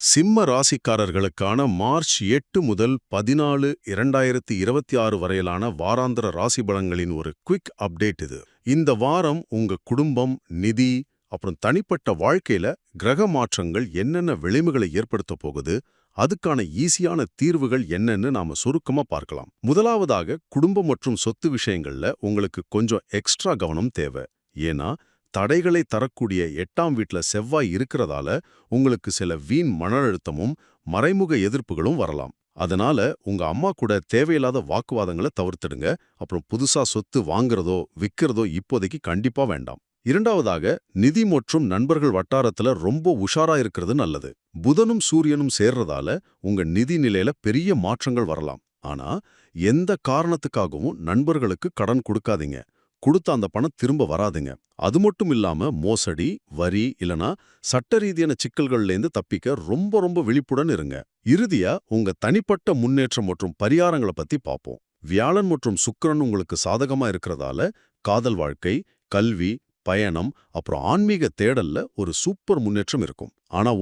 சிம்ம ராசிக்காரர்களுக்கான மார்ச் 8 முதல் 14, 2026 வரையிலான வாராந்திர ராசி பலன்களின் ஒரு குவிக் அப்டேட் இது. இந்த வாரம் உங்க குடும்பம், நிதி, அப்புறம் தனிப்பட்ட வாழ்க்கையில கிரக மாற்றங்கள் என்னென்ன விளைவுகளை ஏற்படுத்த போகுது, அதுக்கான ஈஸியான தீர்வுகள் என்னன்னு நாம சுருக்கமா பார்க்கலாம். முதலாவதாக, குடும்பம் மற்றும் சொத்து விஷயங்கள்ல உங்களுக்கு கொஞ்சம் எக்ஸ்ட்ரா கவனம் தேவை. ஏன்னா தடைகளை தரக்கூடிய 8ஆம் வீட்ல செவ்வாய் இருக்கிறதால உங்களுக்கு சில வீண் மன அழுத்தமும் மறைமுக எதிர்ப்புகளும் வரலாம். அதனால உங்க அம்மா கூட தேவையில்லாத வாக்குவாதங்களை தவிர்த்துடுங்க. அப்புறம் புதுசா சொத்து வாங்குறதோ விக்கிறதோ இப்போதைக்கு கண்டிப்பா வேண்டாம். இரண்டாவதாக, நிதி மற்றும் நண்பர்கள் வட்டாரத்துல ரொம்ப உஷாரா இருக்கிறது நல்லது. புதனும் சூரியனும் சேர்றதால உங்க நிதி நிலையில பெரிய மாற்றங்கள் வரலாம். ஆனா எந்த காரணத்துக்காகவும் நண்பர்களுக்கு கடன் கொடுக்காதீங்க. கொடுத்த அந்த பணம் திரும்ப வராதுங்க. அது மட்டும் இல்லாம மோசடி, வரி இல்லனா சட்ட ரீதியான சிக்கல்கள்லேருந்து தப்பிக்க ரொம்ப ரொம்ப விழிப்புடன் இருங்க. இறுதியா, உங்க தனிப்பட்ட முன்னேற்றம் மற்றும் பரிகாரங்களை பத்தி பார்ப்போம். வியாழன் மற்றும் சுக்கிரன் உங்களுக்கு சாதகமா இருக்கிறதால காதல் வாழ்க்கை, கல்வி, பயணம், அப்புறம் ஆன்மீக தேடல்ல ஒரு சூப்பர் முன்னேற்றம் இருக்கும். ஆனா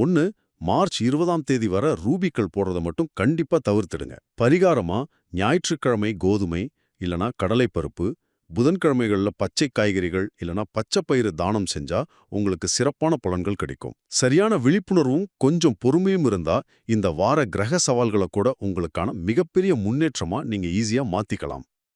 மார்ச் 20ஆம் தேதி வரை ரூபிக்கள் போடுறத மட்டும் கண்டிப்பா தவிர்த்திடுங்க. பரிகாரமா ஞாயிற்றுக்கிழமை கோதுமை இல்லனா கடலைப்பருப்பு, புதன்கிழமைகள்ல பச்சை காய்கறிகள் இல்லனா பச்சைப்பயிறு தானம் செஞ்சா உங்களுக்கு சிறப்பான பலன்கள் கிடைக்கும். சரியான விழிப்புணர்வும் கொஞ்சம் பொறுமையும் இருந்தா இந்த வார கிரக சவால்களை கூட உங்களுக்கான மிகப்பெரிய முன்னேற்றமா நீங்க ஈஸியா மாத்திக்கலாம்.